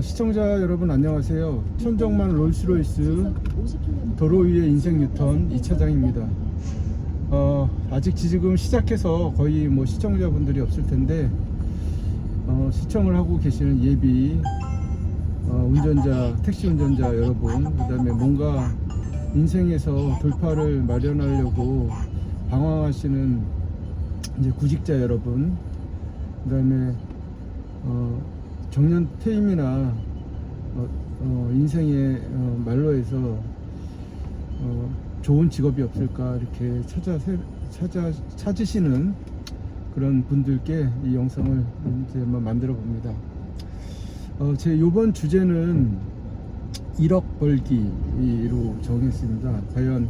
시청자 여러분 안녕하세요. 천정만 롤스로이스 도로 위의 인생 유턴 2차장입니다. 아직 지금 시작해서 거의 뭐 시청자분들이 없을 텐데 시청을 하고 계시는 예비 운전자, 택시 운전자 여러분, 그 다음에 뭔가 인생에서 돌파를 마련하려고 방황하시는 이제 구직자 여러분, 그 다음에 정년 퇴임이나 인생의 말로해서 좋은 직업이 없을까 이렇게 찾으시는 그런 분들께 이 영상을 이제 한번 만들어 봅니다. 제 요번 주제는 1억 벌기로 정했습니다. 과연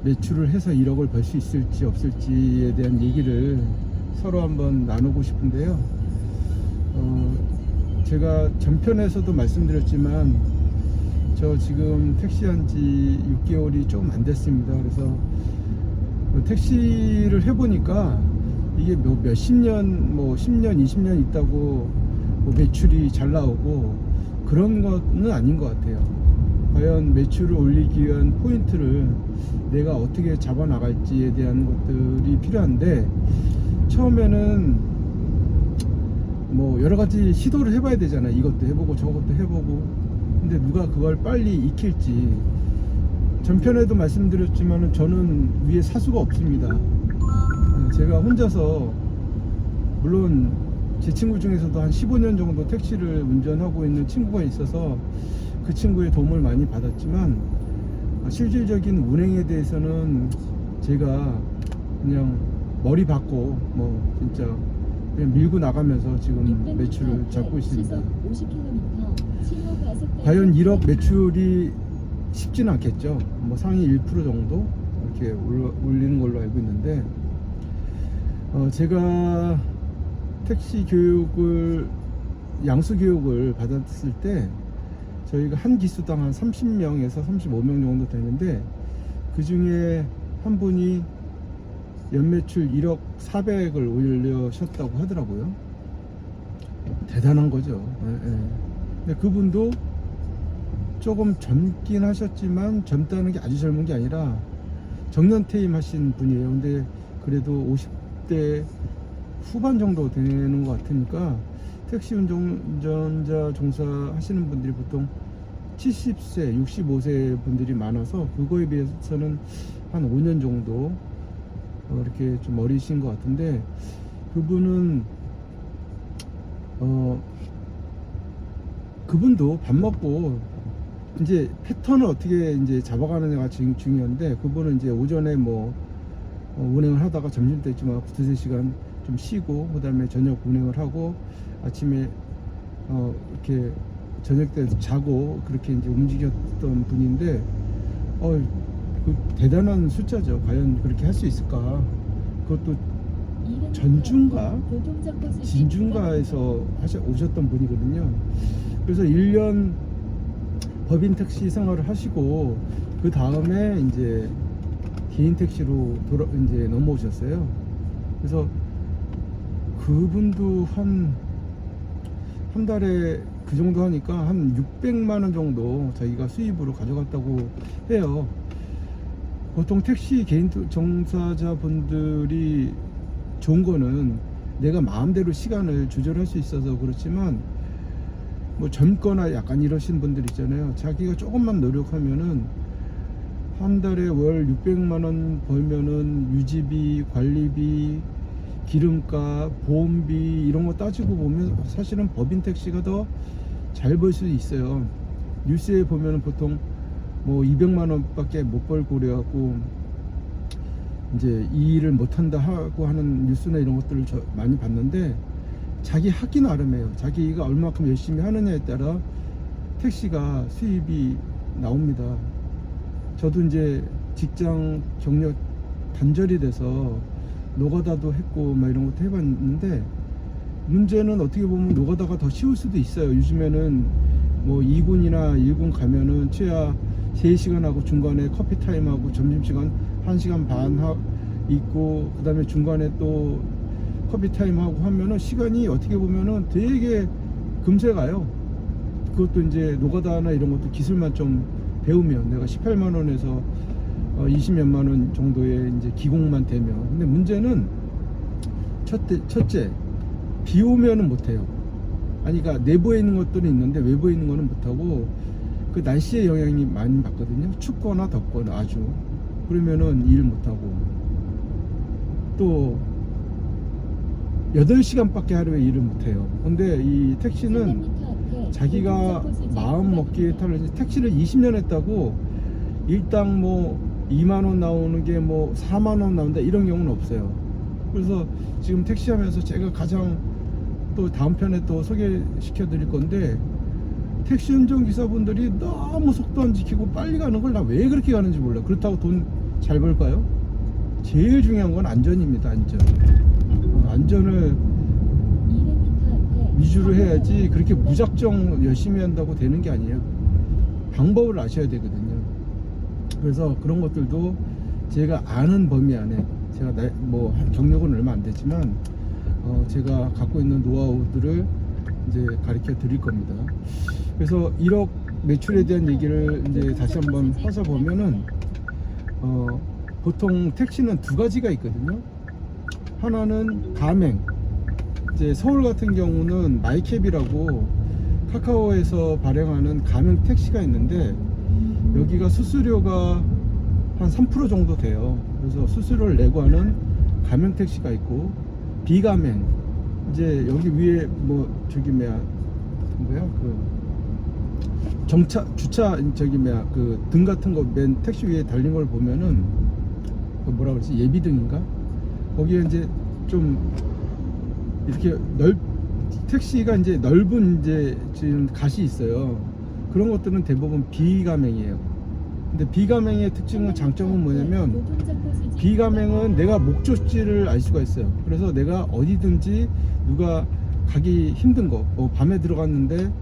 매출을 해서 1억을 벌 수 있을지 없을지에 대한 얘기를 서로 한번 나누고 싶은데요. 제가 전편에서도 말씀드렸지만 저 지금 택시한 지 6개월이 좀 안 됐습니다. 그래서 택시를 해보니까 이게 몇십 년, 뭐 10년, 20년 있다고 뭐 매출이 잘 나오고 그런 거는 아닌 것 같아요. 과연 매출을 올리기 위한 포인트를 내가 어떻게 잡아 나갈지에 대한 것들이 필요한데, 처음에는 뭐 여러 가지 시도를 해봐야 되잖아요. 이것도 해보고 저것도 해보고. 근데 누가 그걸 빨리 익힐지. 전편에도 말씀드렸지만 저는 위에 사수가 없습니다. 제가 혼자서, 물론 제 친구 중에서도 한 15년 정도 택시를 운전하고 있는 친구가 있어서 그 친구의 도움을 많이 받았지만, 실질적인 운행에 대해서는 제가 그냥 머리 받고 뭐 진짜 그냥 밀고 나가면서 지금 매출을 잡고 있습니다. 과연 1억 매출이 쉽지는 않겠죠. 뭐 상위 1% 정도 이렇게 올리는 걸로 알고 있는데, 제가 택시 교육을, 양수 교육을 받았을 때 저희가 한 기수당 한 30명에서 35명 정도 되는데, 그 중에 한 분이 연매출 1억 400을 올려셨다고 하더라고요. 대단한 거죠. 근데 그분도 조금 젊긴 하셨지만, 젊다는 게 아주 젊은 게 아니라 정년 퇴임하신 분이에요. 근데 그래도 50대 후반 정도 되는 것 같으니까, 택시 운전자 종사하시는 분들이 보통 70세, 65세 분들이 많아서 그거에 비해서는 한 5년 정도 이렇게 좀 어리신 것 같은데, 그분은 그분도 밥 먹고 이제 패턴을 어떻게 이제 잡아가느냐가 중요한데, 그분은 이제 오전에 뭐 운행을 하다가 점심때쯤 두세 시간 좀 쉬고, 그 다음에 저녁 운행을 하고, 아침에 이렇게 저녁 때 자고, 그렇게 이제 움직였던 분인데, 그 대단한 숫자죠. 과연 그렇게 할 수 있을까? 그것도 전주인가 진주인가에서 오셨던 분이거든요. 그래서 1년 법인 택시 생활을 하시고, 그 다음에 이제 개인 택시로 이제 넘어오셨어요. 그래서 그분도 한 달에 그 정도 하니까 한 600만 원 정도 자기가 수입으로 가져갔다고 해요. 보통 택시 개인 종사자 분들이 좋은 거는 내가 마음대로 시간을 조절할 수 있어서 그렇지만, 뭐 젊거나 약간 이러신 분들 있잖아요. 자기가 조금만 노력하면은 한 달에 월 600만 원 벌면은 유지비, 관리비, 기름값, 보험비 이런 거 따지고 보면 사실은 법인 택시가 더 잘 벌 수 있어요. 뉴스에 보면은 보통 뭐 200만 원밖에 못 벌고 그래갖고 이제 이 일을 못한다 하고 하는 뉴스나 이런 것들을 많이 봤는데, 자기 하기 나름이에요. 자기가 얼마큼 열심히 하느냐에 따라 택시가 수입이 나옵니다. 저도 이제 직장 경력 단절이 돼서 노가다도 했고 막 이런 것도 해봤는데, 문제는 어떻게 보면 노가다가 더 쉬울 수도 있어요. 요즘에는 뭐 2군이나 1군 가면은 최하 3시간 하고 중간에 커피 타임하고 점심시간 1시간 반 있고, 그 다음에 중간에 또 커피 타임하고 하면은 시간이 어떻게 보면은 되게 금세 가요. 그것도 이제 노가다나 이런 것도 기술만 좀 배우면 내가 18만 원에서 20몇만 원 정도의 이제 기공만 되면. 근데 문제는 첫째 비 오면은 못해요. 아니 그러니까 내부에 있는 것들은 있는데 외부에 있는 거는 못하고, 그 날씨의 영향이 많이 받거든요. 춥거나 덥거나 아주. 그러면은 일 못하고, 또 8시간밖에 하루에 일을 못해요. 근데 이 택시는 자기가 마음 먹기에 따라 택시를 20년 했다고 일당 뭐 2만원 나오는 게 뭐 4만원 나온다 이런 경우는 없어요. 그래서 지금 택시 하면서 제가 가장 또 다음 편에 또 소개시켜 드릴 건데, 택시 운전기사분들이 너무 속도 안 지키고 빨리 가는 걸 나 왜 그렇게 가는지 몰라. 그렇다고 돈 잘 벌까요? 제일 중요한 건 안전입니다. 안전을 위주로 해야지 그렇게 무작정 열심히 한다고 되는 게 아니에요. 방법을 아셔야 되거든요. 그래서 그런 것들도 제가 아는 범위 안에, 제가 뭐 경력은 얼마 안 되지만 제가 갖고 있는 노하우들을 이제 가르쳐 드릴 겁니다. 그래서 1억 매출에 대한 얘기를 이제 다시 한번 하자 보면은 보통 택시는 두 가지가 있거든요. 하나는 가맹. 이제 서울 같은 경우는 마이캡이라고 카카오에서 발행하는 가맹 택시가 있는데, 여기가 수수료가 한 3% 정도 돼요. 그래서 수수료를 내고 하는 가맹 택시가 있고, 비가맹, 이제 여기 위에 뭐 저기 뭐야 그 주차 저기 뭐야 그 등 같은 거 맨 택시 위에 달린 걸 보면은 그 뭐라 그러지, 예비등인가? 거기에 이제 좀 이렇게 택시가 이제 넓은 이제 지금 갓이 있어요. 그런 것들은 대부분 비가맹이에요. 근데 비가맹의 특징은, 장점은 뭐냐면, 비가맹은 내가 목적지를 알 수가 있어요. 그래서 내가 어디든지 누가 가기 힘든 거, 밤에 들어갔는데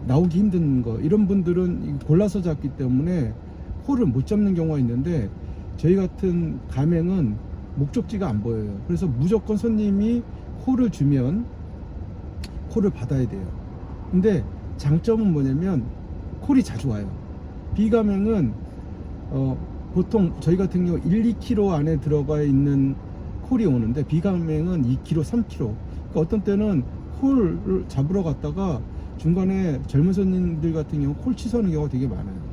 나오기 힘든 거, 이런 분들은 골라서 잡기 때문에 콜을 못 잡는 경우가 있는데, 저희 같은 가맹은 목적지가 안 보여요. 그래서 무조건 손님이 콜을 주면 콜을 받아야 돼요. 근데 장점은 뭐냐면 콜이 자주 와요. 비가맹은 보통 저희 같은 경우 1, 2km 안에 들어가 있는 콜이 오는데, 비가맹은 2km, 3km. 그러니까 어떤 때는 콜을 잡으러 갔다가 중간에 젊은 손님들 같은 경우 콜 취소하는 경우가 되게 많아요.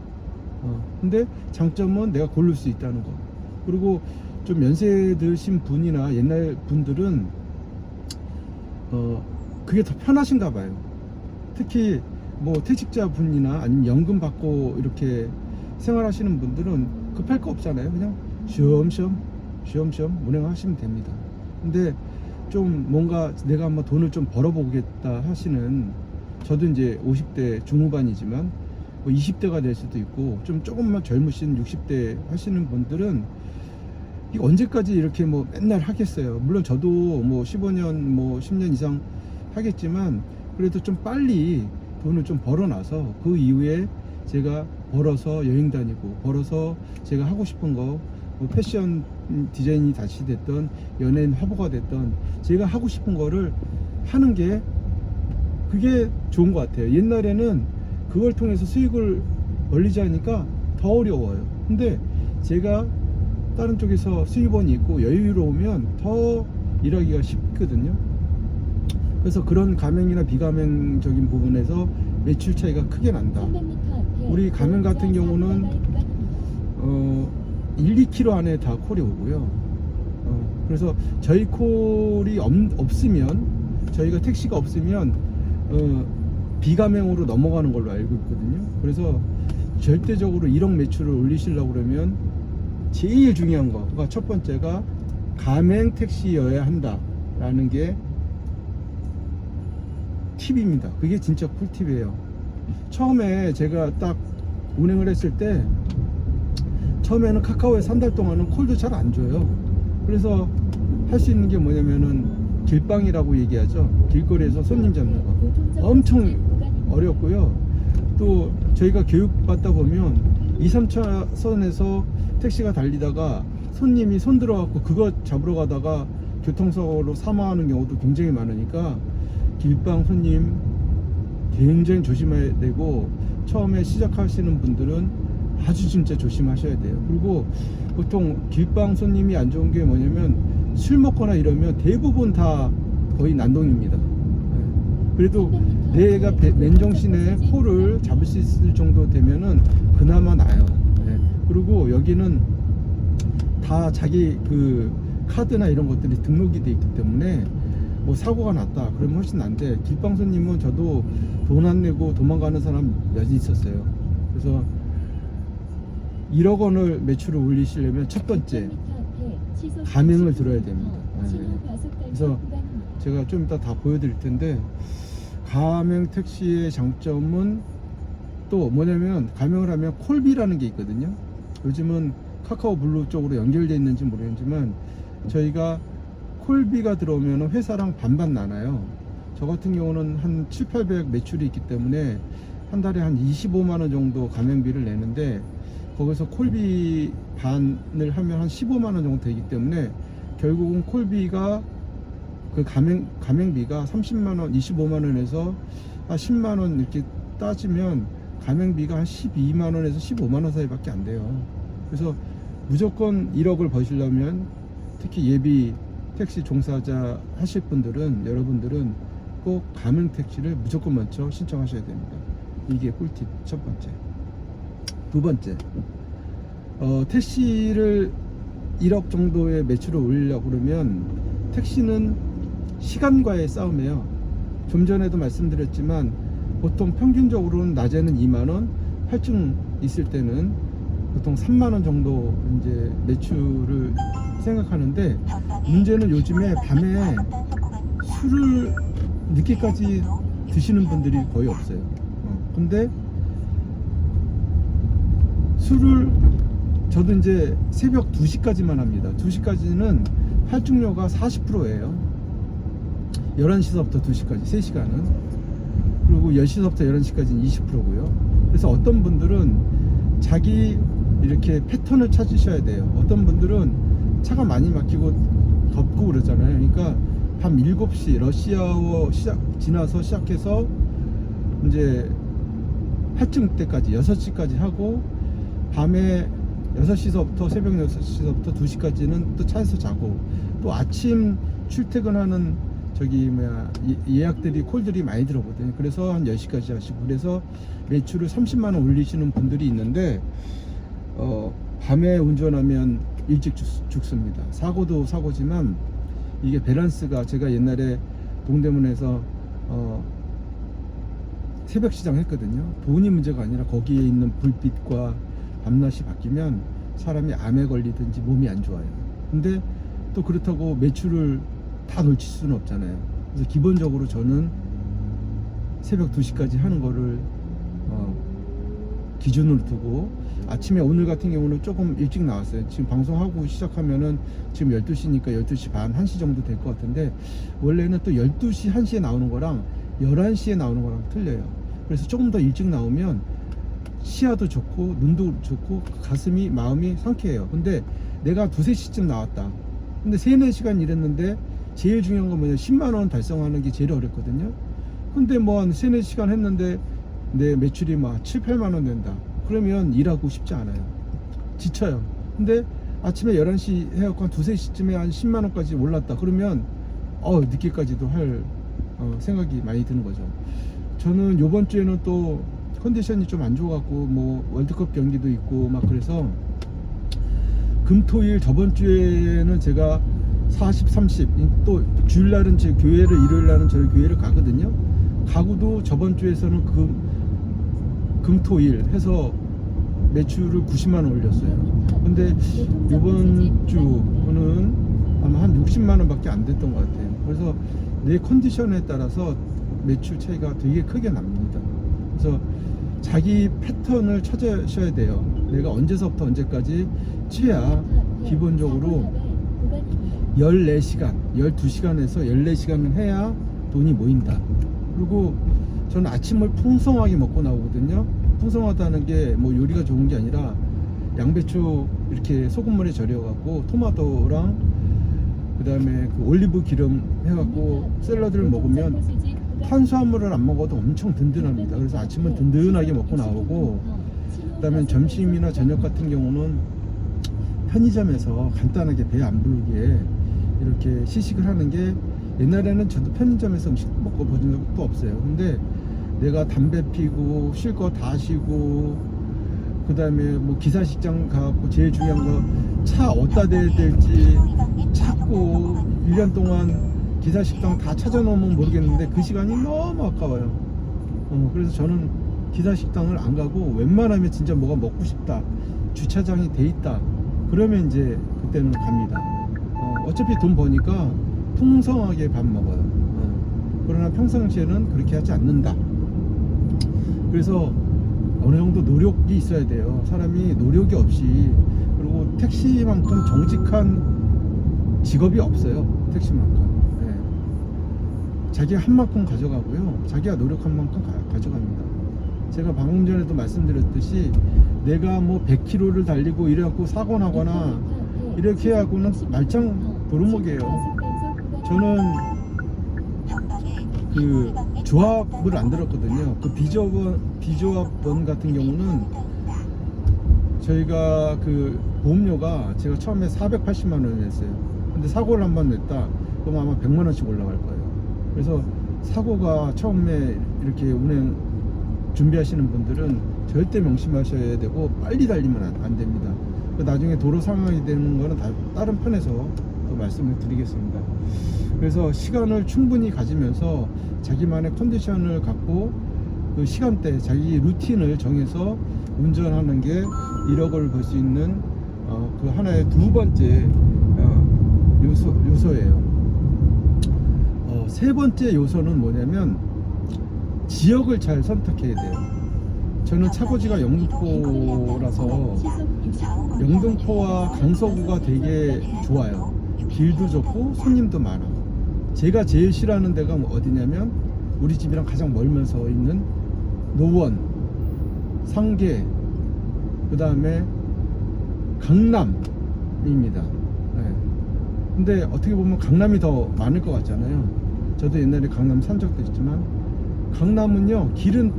근데 장점은 내가 고를 수 있다는 거. 그리고 좀 연세 드신 분이나 옛날 분들은 그게 더 편하신가 봐요. 특히 뭐 퇴직자 분이나 아니면 연금 받고 이렇게 생활하시는 분들은 급할 거 없잖아요. 그냥 쉬엄쉬엄 운행하시면 됩니다. 근데 좀 뭔가 내가 한번 돈을 좀 벌어보겠다 하시는, 저도 이제 50대 중후반이지만 뭐 20대가 될 수도 있고, 좀 조금만 젊으신 60대 하시는 분들은 이거 언제까지 이렇게 뭐 맨날 하겠어요. 물론 저도 뭐 15년 뭐 10년 이상 하겠지만, 그래도 좀 빨리 돈을 좀 벌어놔서 그 이후에 제가 벌어서 여행 다니고, 벌어서 제가 하고 싶은 거, 뭐 패션 디자인이 다시 됐던 연예인 화보가 됐던 제가 하고 싶은 거를 하는 게, 그게 좋은 것 같아요. 옛날에는 그걸 통해서 수익을 벌리지 않으니까 더 어려워요. 근데 제가 다른 쪽에서 수입원이 있고 여유로우면 더 일하기가 쉽거든요. 그래서 그런 가맹이나 비가맹적인 부분에서 매출 차이가 크게 난다. 우리 가맹 같은 경우는 1, 2km 안에 다 콜이 오고요. 그래서 저희 콜이 없으면, 저희가 택시가 없으면 비가맹으로 넘어가는 걸로 알고 있거든요. 그래서 절대적으로 1억 매출을 올리시려고 그러면 제일 중요한 거가, 첫 번째가 가맹 택시여야 한다라는 게 팁입니다. 그게 진짜 꿀팁이에요. 처음에 제가 딱 운행을 했을 때, 처음에는 카카오에서 한 달 동안은 콜도 잘 안 줘요. 그래서 할 수 있는 게 뭐냐면은 길빵이라고 얘기하죠. 길거리에서 손님 잡는 거 엄청 어렵고요. 또 저희가 교육받다 보면 2, 3차선에서 택시가 달리다가 손님이 손 들어갖고 그거 잡으러 가다가 교통사고로 사망하는 경우도 굉장히 많으니까, 길빵 손님 굉장히 조심해야 되고, 처음에 시작하시는 분들은 아주 진짜 조심하셔야 돼요. 그리고 보통 길방 손님이 안 좋은 게 뭐냐면, 술 먹거나 이러면 대부분 다 거의 난동입니다. 그래도 내가 맨정신에 코를 잡을 수 있을 정도 되면은 그나마 나아요. 그리고 여기는 다 자기 그 카드나 이런 것들이 등록이 돼 있기 때문에 뭐 사고가 났다 그러면 훨씬 난데, 길방 손님은 저도 돈 안 내고 도망가는 사람 몇이 있었어요. 그래서 1억 원을 매출을 올리시려면 첫 번째 가맹을 들어야 됩니다. 그래서 제가 좀 이따 다 보여드릴 텐데, 가맹 택시의 장점은 또 뭐냐면, 가맹을 하면 콜비라는 게 있거든요. 요즘은 카카오 블루 쪽으로 연결되어 있는지 모르겠지만, 저희가 콜비가 들어오면 회사랑 반반 나눠요. 저 같은 경우는 한 7, 800 매출이 있기 때문에 한 달에 한 25만원 정도 가맹비를 내는데, 거기서 콜비 반을 하면 한 15만원 정도 되기 때문에, 결국은 콜비가 그 가맹비가 30만원, 25만원에서 한 10만원 이렇게 따지면 가맹비가 한 12만원에서 15만원 사이밖에 안 돼요. 그래서 무조건 1억을 버시려면, 특히 예비 택시 종사자 하실 분들은, 여러분들은 꼭 가맹 택시를 무조건 먼저 신청하셔야 됩니다. 이게 꿀팁 첫 번째. 두 번째, 택시를 1억 정도의 매출을 올리려고 그러면, 택시는 시간과의 싸움이에요. 좀 전에도 말씀드렸지만, 보통 평균적으로는 낮에는 2만원, 할증 있을 때는 보통 3만원 정도 이제 매출을 생각하는데, 문제는 요즘에 밤에 술을 늦게까지 드시는 분들이 거의 없어요. 근데 술을 저도 이제 새벽 2시까지만 합니다. 2시까지는 할증료가 40%예요 11시서부터 2시까지 3시간은. 그리고 10시서부터 11시까지는 20%고요 그래서 어떤 분들은 자기 이렇게 패턴을 찾으셔야 돼요. 어떤 분들은 차가 많이 막히고 덥고 그러잖아요. 그러니까 밤 7시 러시아워 지나서 시작해서 이제 할증 때까지 6시까지 하고, 밤에 6시서부터 새벽 6시서부터 2시까지는 또 차에서 자고, 또 아침 출퇴근하는 예약들이 콜들이 많이 들어오거든요. 그래서 한 10시까지 하시고, 그래서 매출을 30만원 올리시는 분들이 있는데, 밤에 운전하면 일찍 죽습니다. 사고도 사고지만, 이게 밸런스가, 제가 옛날에 동대문에서 새벽 시장 했거든요. 돈이 문제가 아니라 거기에 있는 불빛과 밤낮이 바뀌면 사람이 암에 걸리든지 몸이 안 좋아요. 근데 또 그렇다고 매출을 다 놓칠 수는 없잖아요. 그래서 기본적으로 저는 새벽 2시까지 하는 거를 기준으로 두고, 아침에 오늘 같은 경우는 조금 일찍 나왔어요. 지금 방송하고 시작하면은 지금 12시니까 12시 반, 1시 정도 될 것 같은데, 원래는 또 12시, 1시에 나오는 거랑 11시에 나오는 거랑 틀려요. 그래서 조금 더 일찍 나오면 시야도 좋고 눈도 좋고 가슴이, 마음이 상쾌해요. 근데 내가 2, 3시쯤 나왔다. 근데 3, 4시간 일했는데, 제일 중요한 건 뭐냐, 10만원 달성하는 게 제일 어렵거든요. 근데 뭐 한 3, 4시간 했는데 내 매출이 막 7, 8만원 된다. 그러면 일하고 싶지 않아요. 지쳐요. 근데 아침에 11시 해갖고 한 2, 3시쯤에 한 10만원까지 올랐다. 그러면 늦게까지도 할 생각이 많이 드는 거죠. 저는 요번 주에는 또 컨디션이 좀 안 좋아갖고, 뭐 월드컵 경기도 있고 막 그래서 금토일, 저번 주에는 제가 40, 30, 또 주일날은 제 교회를, 일요일날은 저희 교회를 가거든요. 가구도 저번 주에서는 금토일 해서 매출을 90만원 올렸어요. 근데 이번 주는 아마 한 60만원 밖에 안 됐던 것 같아요. 그래서 내 컨디션에 따라서 매출 차이가 되게 크게 납니다. 그래서 자기 패턴을 찾으셔야 돼요. 내가 언제서부터 언제까지 취해야 기본적으로 14시간, 12시간에서 14시간을 해야 돈이 모인다. 그리고 저는 아침을 풍성하게 먹고 나오거든요. 풍성하다는 게 뭐 요리가 좋은 게 아니라, 양배추 이렇게 소금물에 절여갖고 토마토랑 그 다음에 그 올리브 기름 해갖고 샐러드를 먹으면 탄수화물을 안 먹어도 엄청 든든합니다. 그래서 아침은 든든하게 먹고 나오고, 그다음에 점심이나 저녁 같은 경우는 편의점에서 간단하게 배 안 부르게 이렇게 시식을 하는 게, 옛날에는 저도 편의점에서 음식 먹고 보진 적도 없어요. 근데 내가 담배 피고 쉴 거 다 쉬고, 그 다음에 뭐 기사식장 가고 제일 중요한 거 차 어디다 대야 될지 찾고 1년 동안 기사식당 다 찾아놓으면 모르겠는데 그 시간이 너무 아까워요. 그래서 저는 기사식당을 안 가고, 웬만하면 진짜 뭐가 먹고 싶다, 주차장이 돼 있다, 그러면 이제 그때는 갑니다. 어차피 돈 버니까 풍성하게 밥 먹어요. 그러나 평상시에는 그렇게 하지 않는다. 그래서 어느 정도 노력이 있어야 돼요. 사람이 노력이 없이, 그리고 택시만큼 정직한 직업이 없어요. 택시만큼. 자기가 한 만큼 가져가고요, 자기가 노력한 만큼 가져갑니다. 제가 방금 전에도 말씀드렸듯이, 내가 뭐 100km를 달리고 이래갖고 사고 나거나 이렇게 하고는 말짱 도루묵이에요. 저는 그 조합을 안 들었거든요. 그 비조합원 같은 경우는 저희가 그 보험료가 제가 처음에 480만 원을 냈어요. 근데 사고를 한번 냈다 그럼 아마 100만 원씩 올라갈 거예요. 그래서 사고가 처음에 이렇게 운행 준비하시는 분들은 절대 명심하셔야 되고, 빨리 달리면 안 됩니다. 나중에 도로 상황이 되는 거는 다른 편에서 또 말씀을 드리겠습니다. 그래서 시간을 충분히 가지면서 자기만의 컨디션을 갖고 그 시간대, 자기 루틴을 정해서 운전하는 게 1억을 벌 수 있는 그 하나의 두 번째 요소예요. 세 번째 요소는 뭐냐면, 지역을 잘 선택해야 돼요. 저는 차고지가 영등포라서 영등포와 강서구가 되게 좋아요. 길도 좋고 손님도 많아. 제가 제일 싫어하는 데가 어디냐면, 우리 집이랑 가장 멀면서 있는 노원, 상계, 그 다음에 강남입니다. 근데 어떻게 보면 강남이 더 많을 것 같잖아요. 저도 옛날에 강남 산 적도 있지만, 강남은요, 길은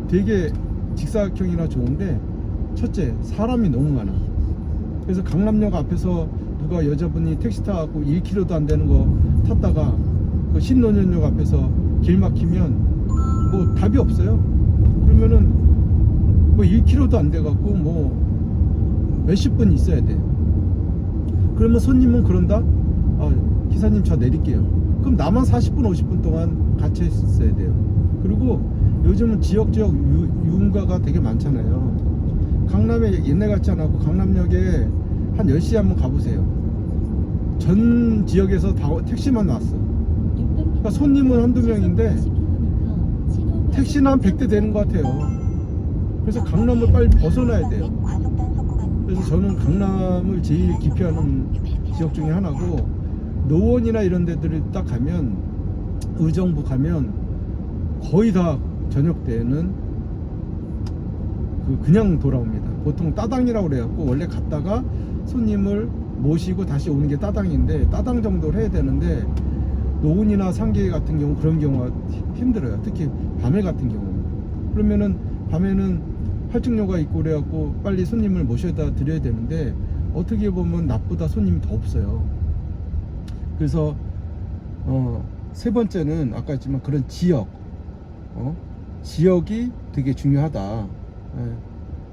되게 직사각형이라 좋은데, 첫째, 사람이 너무 많아. 그래서 강남역 앞에서 누가 여자분이 택시 타고 1km도 안 되는 거 탔다가 그 신논현역 앞에서 길 막히면 뭐 답이 없어요. 그러면은 뭐 1km도 안 돼 갖고 뭐 몇십 분 있어야 돼. 그러면 손님은 그런다? 기사님 저 내릴게요. 그럼 나만 40분 50분 동안 갇혀 있어야 돼요. 그리고 요즘은 지역적 유흥가가 되게 많잖아요. 강남에 옛날 같지 않고 강남역에 한 10시에 한번 가보세요. 전 지역에서 다 택시만 왔어. 그러니까 손님은 한두 명인데 택시는 한 100대 되는 것 같아요. 그래서 강남을 빨리 벗어나야 돼요. 그래서 저는 강남을 제일 기피하는 지역 중에 하나고, 노원이나 이런 데들을 딱 가면, 의정부 가면 거의 다 저녁 때는 그냥 돌아옵니다. 보통 따당이라고 그래갖고, 원래 갔다가 손님을 모시고 다시 오는 게 따당인데, 따당 정도를 해야 되는데, 노원이나 상계 같은 경우 그런 경우가 힘들어요. 특히 밤에 같은 경우. 그러면은 밤에는 할증료가 있고 그래갖고 빨리 손님을 모셔다 드려야 되는데, 어떻게 보면 낮보다 손님이 더 없어요. 그래서 세 번째는 아까 했지만 그런 지역, 지역이 되게 중요하다.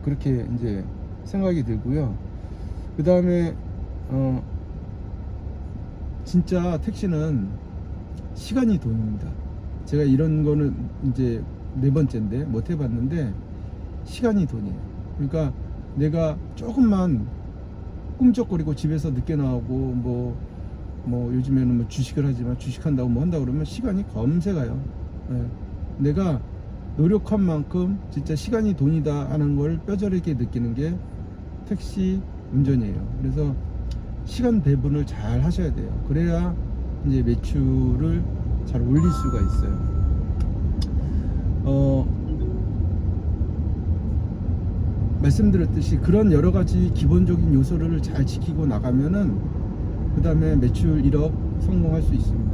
그렇게 이제 생각이 들고요. 그 다음에 진짜 택시는 시간이 돈입니다. 제가 이런 거는 이제 네 번째인데 못 해봤는데, 시간이 돈이에요. 그러니까 내가 조금만 꿈쩍거리고 집에서 늦게 나오고 뭐 요즘에는 뭐 주식을 하지만, 주식한다고 뭐 한다고 그러면 시간이 검새 가요. 내가 노력한 만큼 진짜 시간이 돈이다 하는 걸 뼈저리게 느끼는 게 택시 운전이에요. 그래서 시간 배분을 잘 하셔야 돼요. 그래야 이제 매출을 잘 올릴 수가 있어요. 말씀드렸듯이 그런 여러 가지 기본적인 요소를 잘 지키고 나가면은 그 다음에 매출 1억 성공할 수 있습니다.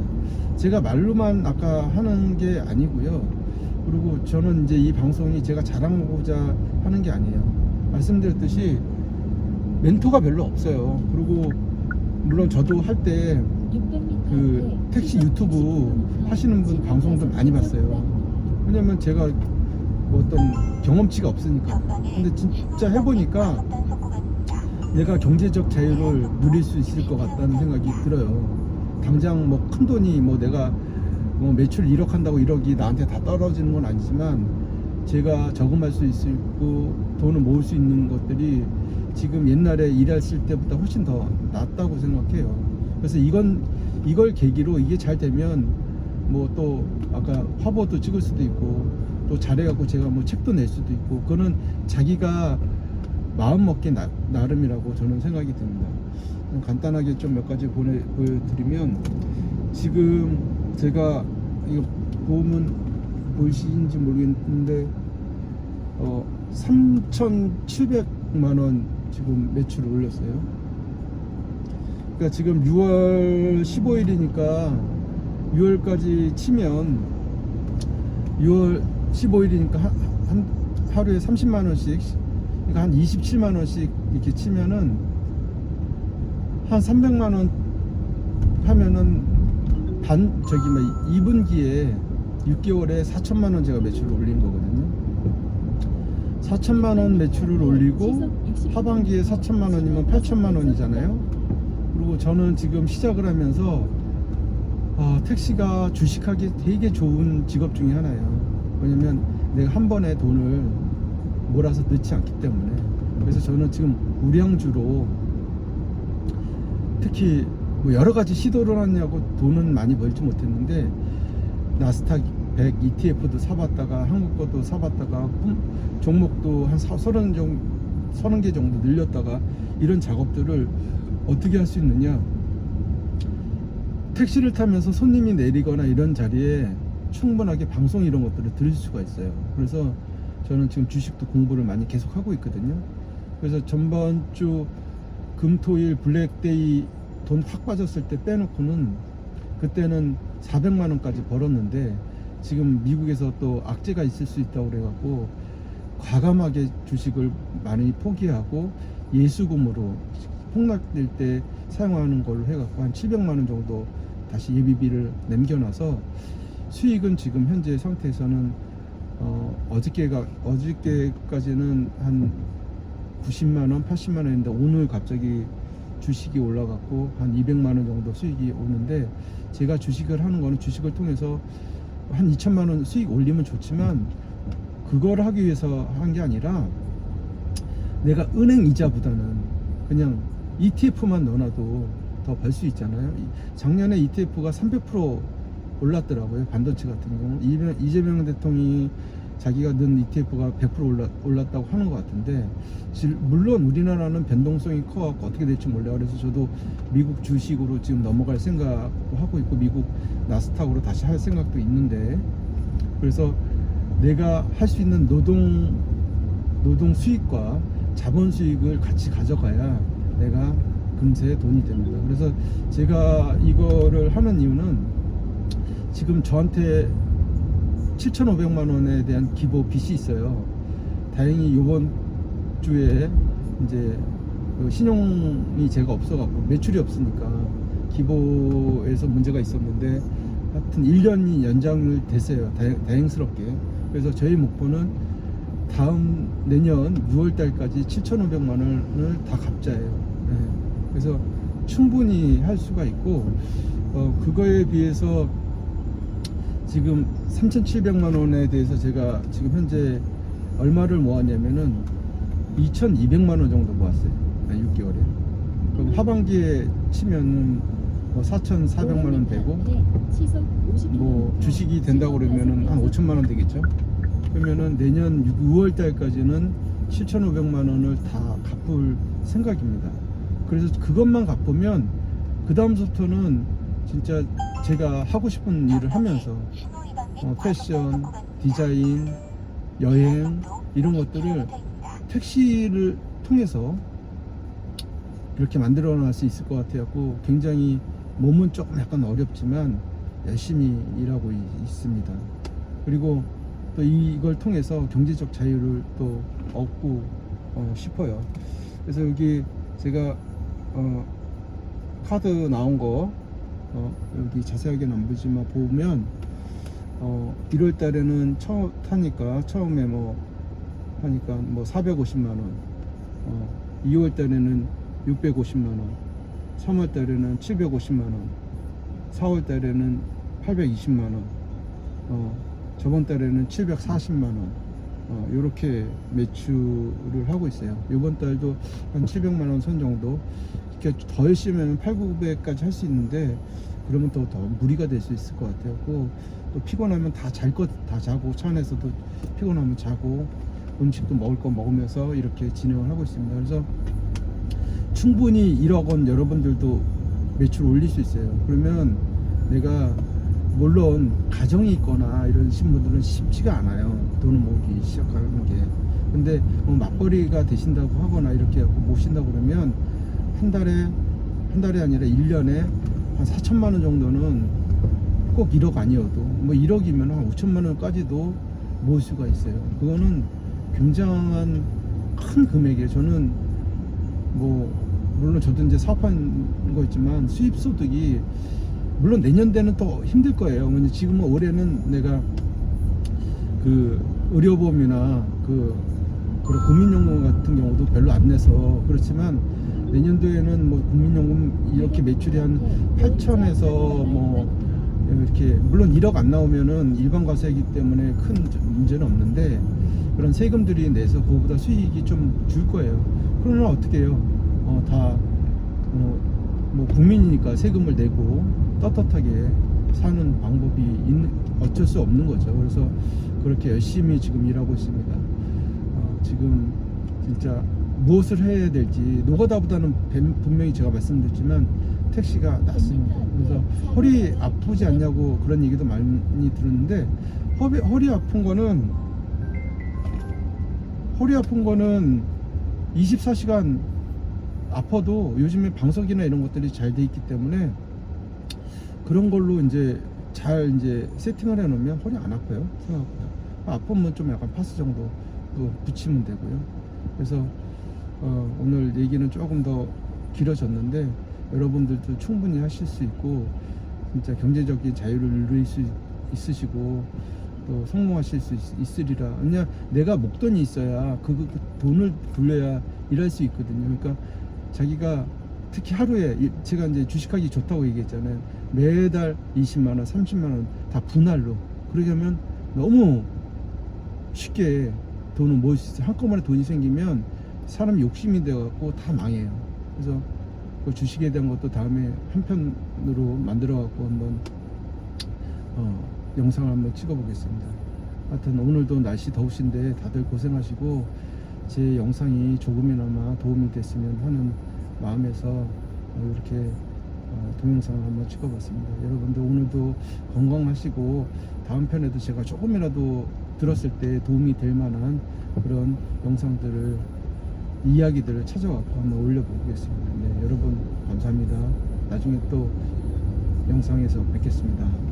제가 말로만 아까 하는 게 아니고요. 그리고 저는 이제 이 방송이 제가 자랑하고자 하는 게 아니에요. 말씀드렸듯이 멘토가 별로 없어요. 그리고 물론 저도 할 때 그 택시 유튜브 하시는 분 방송도 많이 봤어요. 왜냐면 제가 뭐 어떤 경험치가 없으니까. 근데 진짜 해보니까 내가 경제적 자유를 누릴 수 있을 것 같다는 생각이 들어요. 당장 뭐 큰 돈이 뭐 내가 뭐 매출 1억 한다고 1억이 나한테 다 떨어지는 건 아니지만 제가 저금할 수 있고 돈을 모을 수 있는 것들이 지금 옛날에 일했을 때보다 훨씬 더 낫다고 생각해요. 그래서 이걸 계기로 이게 잘 되면 뭐 또 아까 화보도 찍을 수도 있고 또 잘해갖고 제가 뭐 책도 낼 수도 있고 그거는 자기가 마음 먹기 나름이라고 저는 생각이 듭니다. 간단하게 좀 몇 가지 보여드리면 지금 제가 이거 보면 보이시는지 모르겠는데 3,700만 원 지금 매출을 올렸어요. 그러니까 지금 6월 15일이니까 6월까지 치면 6월 15일이니까 한 하루에 30만 원씩 그러니까 한 27만 원씩 이렇게 치면은 한 300만 원 하면은 저기 뭐 2분기에 6개월에 4천만 원 제가 매출을 올린 거거든요. 4천만 원 매출을 올리고 하반기에 4천만 원이면 8천만 원이잖아요. 그리고 저는 지금 시작을 하면서 택시가 주식하기 되게 좋은 직업 중에 하나예요. 왜냐면 내가 한 번에 돈을 몰아서 넣지 않기 때문에. 그래서 저는 지금 우량주로 특히 뭐 여러 가지 시도를 하냐고 돈은 많이 벌지 못했는데 나스닥 100 ETF도 사봤다가 한국 것도 사봤다가 종목도 한 30개 정도 늘렸다가 이런 작업들을 어떻게 할 수 있느냐, 택시를 타면서 손님이 내리거나 이런 자리에 충분하게 방송 이런 것들을 들을 수가 있어요. 그래서 저는 지금 주식도 공부를 많이 계속 하고 있거든요. 그래서 전번 주 금토일 블랙데이 돈 확 빠졌을 때 빼놓고는 그때는 400만 원까지 벌었는데 지금 미국에서 또 악재가 있을 수 있다고 그래갖고 과감하게 주식을 많이 포기하고 예수금으로 폭락될 때 사용하는 걸로 해갖고 한 700만 원 정도 다시 예비비를 남겨놔서 수익은 지금 현재 상태에서는 어저께까지는 한 90만 원, 80만 원인데 오늘 갑자기 주식이 올라갔고 한 200만 원 정도 수익이 오는데 제가 주식을 하는 거는 주식을 통해서 한 2천만 원 수익 올리면 좋지만 그걸 하기 위해서 한 게 아니라 내가 은행 이자보다는 그냥 ETF만 넣어놔도 더 벌 수 있잖아요. 작년에 ETF가 300% 올랐더라고요. 반도체 같은 경우 이재명 대통령이 자기가 넣은 ETF가 100% 올랐다고 하는 것 같은데 물론 우리나라는 변동성이 커갖고 어떻게 될지 몰라요. 그래서 저도 미국 주식으로 지금 넘어갈 생각도 하고 있고 미국 나스닥으로 다시 할 생각도 있는데 그래서 내가 할 수 있는 노동 수익과 자본 수익을 같이 가져가야 내가 금세 돈이 됩니다. 그래서 제가 이거를 하는 이유는 지금 저한테 7,500만 원에 대한 기부 빚이 있어요. 다행히 이번 주에 이제 신용이 제가 없어갖고 매출이 없으니까 기부에서 문제가 있었는데 하여튼 1년이 연장을 됐어요. 다행스럽게. 그래서 저희 목표는 다음 내년 6월달까지 7,500만 원을 다 갚자예요. 네. 그래서 충분히 할 수가 있고 그거에 비해서 지금 3,700만 원에 대해서 제가 지금 현재 얼마를 모았냐면은 2,200만 원 정도 모았어요. 6개월에. 그럼 하반기에 치면은 뭐 4,400만 원 되고 뭐 주식이 된다고 그러면은 한 5천만 원 되겠죠. 그러면은 내년 6월 달까지는 7,500만 원을 다 갚을 생각입니다. 그래서 그것만 갚으면 그 다음부터는 진짜 제가 하고 싶은 일을 하면서 패션, 디자인, 여행 이런 것들을 택시를 통해서 이렇게 만들어 놔 수 있을 것 같아요. 굉장히 몸은 조금 약간 어렵지만 열심히 일하고 있습니다. 그리고 또 이걸 통해서 경제적 자유를 또 얻고 싶어요. 그래서 여기 제가 카드 나온 거 여기 자세하게는 안 보지만 보면 1월 달에는 처음에 뭐 하니까 뭐 450만 원, 2월 달에는 650만 원, 3월 달에는 750만 원, 4월 달에는 820만 원, 저번 달에는 740만 원, 이렇게 매출을 하고 있어요. 이번 달도 한 700만 원 선 정도. 이렇게 더 열심히 하면 8, 900까지 할 수 있는데 그러면 더 무리가 될 수 있을 것 같아요. 또 피곤하면 다 잘 것 다 자고, 차 안에서도 피곤하면 자고, 음식도 먹을 거 먹으면서 이렇게 진행을 하고 있습니다. 그래서 충분히 1억 원 여러분들도 매출 올릴 수 있어요. 그러면 내가 물론 가정이 있거나 이런 분들은 쉽지가 않아요. 돈을 모으기 시작하는 게. 근데 뭐 맞벌이가 되신다고 하거나 이렇게 모신다고 그러면 한 달에 아니라 1년에 한 4천만 원 정도는 꼭 1억 아니어도 뭐 1억이면 한 5천만 원까지도 모을 수가 있어요. 그거는 굉장한 큰 금액이에요. 저는 뭐 물론 저도 이제 사업하는 거 있지만 수입 소득이 물론 내년대는 더 힘들 거예요. 근데 지금은 올해는 내가 그 의료보험이나 그런 국민연금 같은 경우도 별로 안 내서 그렇지만 내년도에는 뭐 국민연금 이렇게 매출이 한 8천에서 뭐 이렇게 물론 1억 안 나오면은 일반 과세이기 때문에 큰 문제는 없는데 그런 세금들이 내서 그거보다 수익이 좀 줄 거예요. 그러면 어떻게 해요? 뭐 국민이니까 세금을 내고 떳떳하게 사는 방법이 어쩔 수 없는 거죠. 그래서 그렇게 열심히 지금 일하고 있습니다. 지금 진짜 무엇을 해야 될지 노가다보다는 분명히 제가 말씀드렸지만 택시가 낫습니다. 그래서 허리 아프지 않냐고 그런 얘기도 많이 들었는데 허리 아픈 거는 24시간 아파도 요즘에 방석이나 이런 것들이 잘 돼 있기 때문에 그런 걸로 이제 잘 세팅을 해 놓으면 허리 안 아파요. 생각보다. 아프면 좀 약간 파스 정도 붙이면 되고요. 그래서 오늘 얘기는 조금 더 길어졌는데 여러분들도 충분히 하실 수 있고 진짜 경제적인 자유를 누릴 수 있으시고 또 성공하실 수 있으리라. 그냥 내가 목돈이 있어야 그 돈을 돌려야 일할 수 있거든요. 그러니까 자기가 특히 하루에 제가 이제 주식하기 좋다고 얘기했잖아요. 매달 20만 원, 30만 원 다 분할로. 그러려면 너무 쉽게 돈을 모을 수 있어요. 한꺼번에 돈이 생기면 사람 욕심이 돼갖고 다 망해요. 그래서 그 주식에 대한 것도 다음에 한 편으로 만들어갖고 한번 영상을 한번 찍어보겠습니다. 하여튼 오늘도 날씨 더우신데 다들 고생하시고 제 영상이 조금이나마 도움이 됐으면 하는 마음에서 이렇게 동영상을 한번 찍어봤습니다. 여러분들 오늘도 건강하시고 다음 편에도 제가 조금이라도 들었을 때 도움이 될 만한 그런 영상들을 이야기들을 찾아갖고 한번 올려보겠습니다. 네, 여러분 감사합니다. 나중에 또 영상에서 뵙겠습니다.